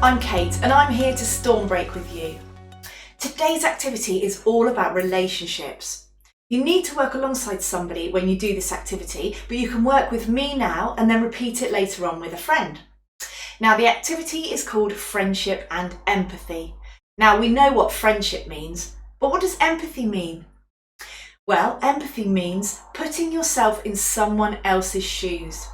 I'm Kate and I'm here to Stormbreak with you. Today's activity is all about relationships. You need to work alongside somebody when you do this activity, but you can work with me now and then repeat it later on with a friend. Now, the activity is called friendship and empathy. Now, we know what friendship means, but what does empathy mean? Well, empathy means putting yourself in someone else's shoes.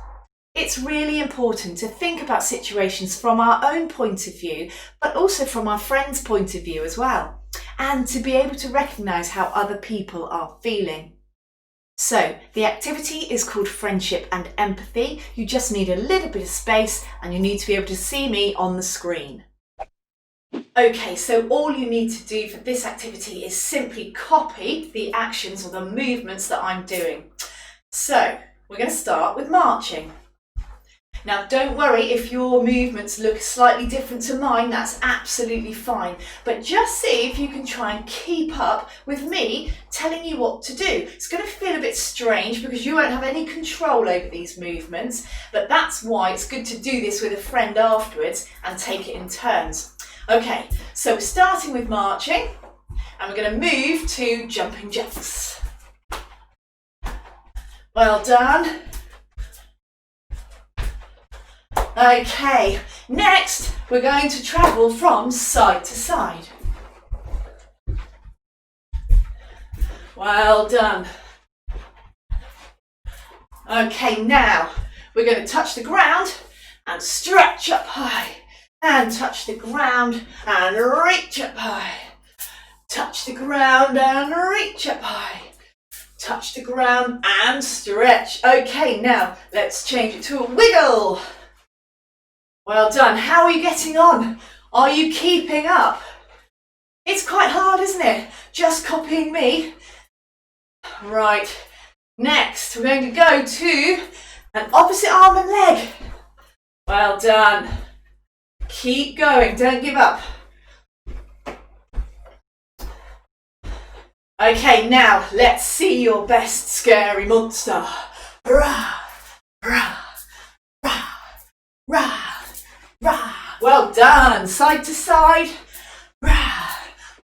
It's really important to think about situations from our own point of view, but also from our friend's point of view as well, and to be able to recognise how other people are feeling. So, the activity is called friendship and empathy. You just need a little bit of space and you need to be able to see me on the screen. Okay, so all you need to do for this activity is simply copy the actions or the movements that I'm doing. So, we're going to start with marching. Now, don't worry if your movements look slightly different to mine, that's absolutely fine. But just see if you can try and keep up with me telling you what to do. It's going to feel a bit strange because you won't have any control over these movements, but that's why it's good to do this with a friend afterwards and take it in turns. Okay, so we're starting with marching and we're going to move to jumping jacks. Well done. Okay, next we're going to travel from side to side. Well done. Okay, now we're going to touch the ground and stretch up high. And touch the ground and reach up high. Touch the ground and reach up high. Touch the ground and stretch. Okay, now let's change it to a wiggle. Well done. How are you getting on? Are you keeping up? It's quite hard, isn't it? Just copying me. Right. Next, we're going to go to an opposite arm and leg. Well done. Keep going. Don't give up. Okay, now let's see your best scary monster. Rah, rah, rah, rah. Rah. Well done, side to side. Rah,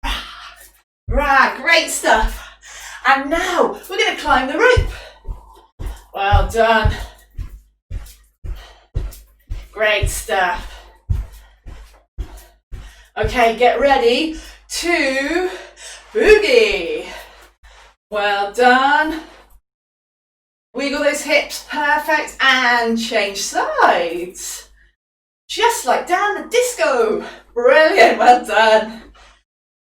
rah, rah. Great stuff. And now we're going to climb the rope. Well done. Great stuff. Okay, get ready to boogie. Well done. Wiggle those hips, perfect, and change sides. Just like down the disco. Brilliant, well done.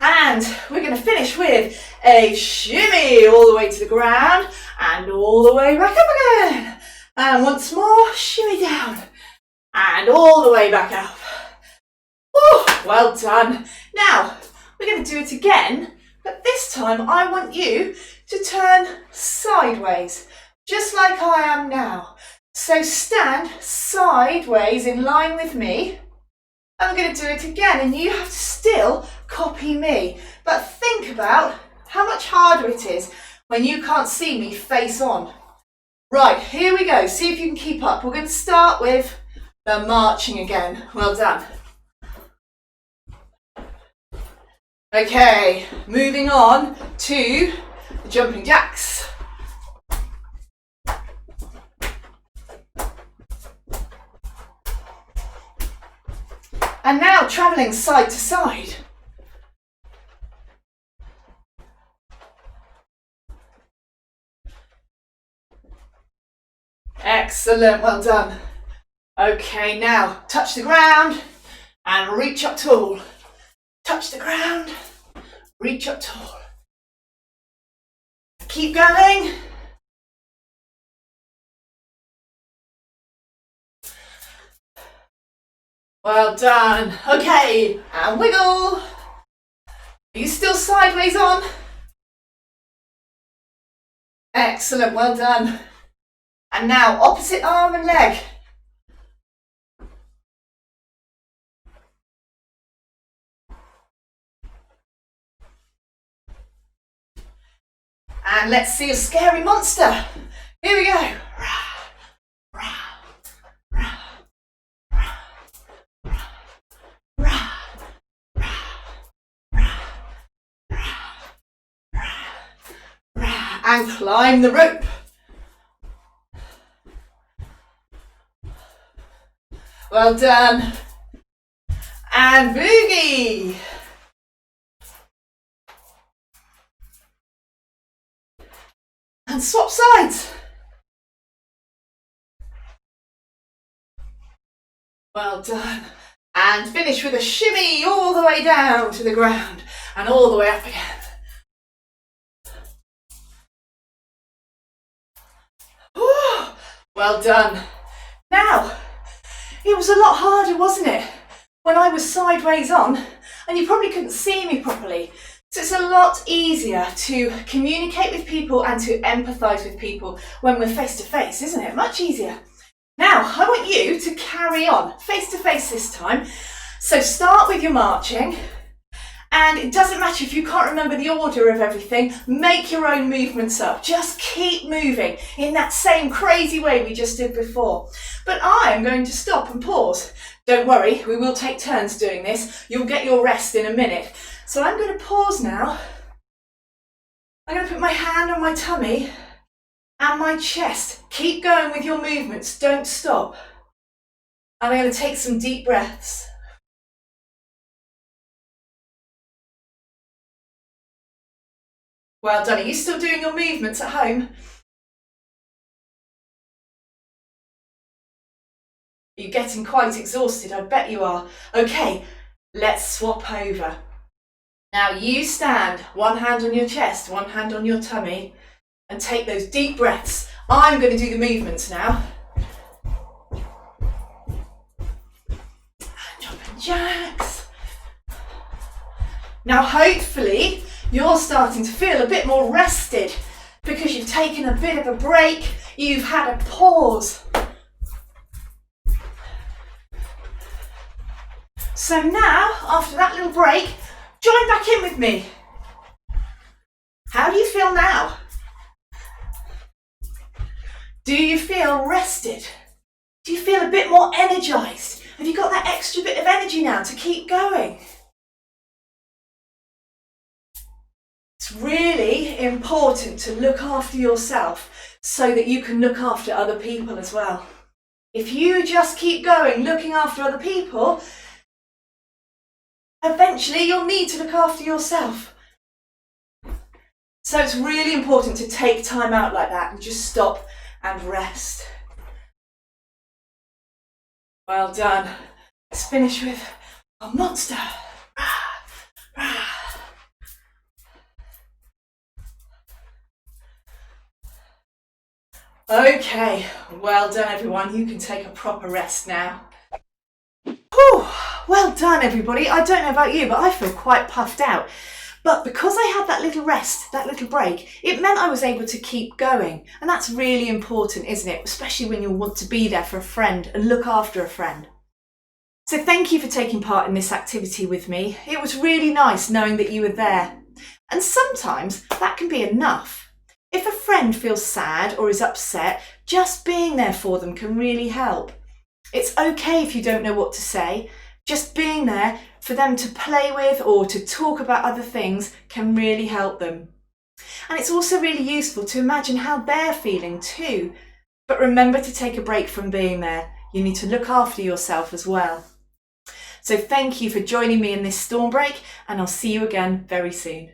And we're going to finish with a shimmy all the way to the ground and all the way back up again. And once more, shimmy down and all the way back up. Woo, well done. Now, we're going to do it again, but this time I want you to turn sideways, just like I am now. So stand sideways in line with me. And we're going to do it again, and you have to still copy me. But think about how much harder it is when you can't see me face on. Right, here we go. See if you can keep up. We're going to start with the marching again. Well done. Okay, moving on to the jumping jacks. And now travelling side to side. Excellent, well done. Okay, now touch the ground and reach up tall. Touch the ground, reach up tall. Keep going. Well done. Okay, and wiggle. Are you still sideways on? Excellent, well done. And now opposite arm and leg. And let's see a scary monster. Here we go. and climb the rope. Well done. And boogie. And swap sides. Well done. And finish with a shimmy all the way down to the ground and all the way up again. Whew. Well done. Now, it was a lot harder, wasn't it? When I was sideways on and you probably couldn't see me properly. So it's a lot easier to communicate with people and to empathise with people when we're face to face, isn't it? Much easier. Now, I want you to carry on face to face this time. So start with your marching, and it doesn't matter if you can't remember the order of everything, make your own movements up. Just keep moving in that same crazy way we just did before. But I'm going to stop and pause. Don't worry, we will take turns doing this. You'll get your rest in a minute. So I'm going to pause now. I'm going to put my hand on my tummy and my chest. Keep going with your movements, don't stop. And I'm going to take some deep breaths. Well done. Are you still doing your movements at home? Are you getting quite exhausted? I bet you are. Okay, let's swap over. Now you stand, one hand on your chest, one hand on your tummy, and take those deep breaths. I'm going to do the movements now. Jumping jacks. Now hopefully you're starting to feel a bit more rested because you've taken a bit of a break, you've had a pause. So now, after that little break, join back in with me. How do you feel now? Do you feel rested? Do you feel a bit more energised? Have you got that extra bit of energy now to keep going? It's really important to look after yourself so that you can look after other people as well. If you just keep going looking after other people, eventually you'll need to look after yourself. So it's really important to take time out like that and just stop and rest. Well done. Let's finish with a monster. Okay, well done everyone. You can take a proper rest now. Whew, well done everybody. I don't know about you, but I feel quite puffed out. But because I had that little rest, that little break, it meant I was able to keep going. And that's really important, isn't it? Especially when you want to be there for a friend and look after a friend. So thank you for taking part in this activity with me. It was really nice knowing that you were there. And sometimes that can be enough. If a friend feels sad or is upset, just being there for them can really help. It's okay if you don't know what to say. Just being there for them to play with or to talk about other things can really help them. And it's also really useful to imagine how they're feeling too. But remember to take a break from being there. You need to look after yourself as well. So thank you for joining me in this Stormbreak, and I'll see you again very soon.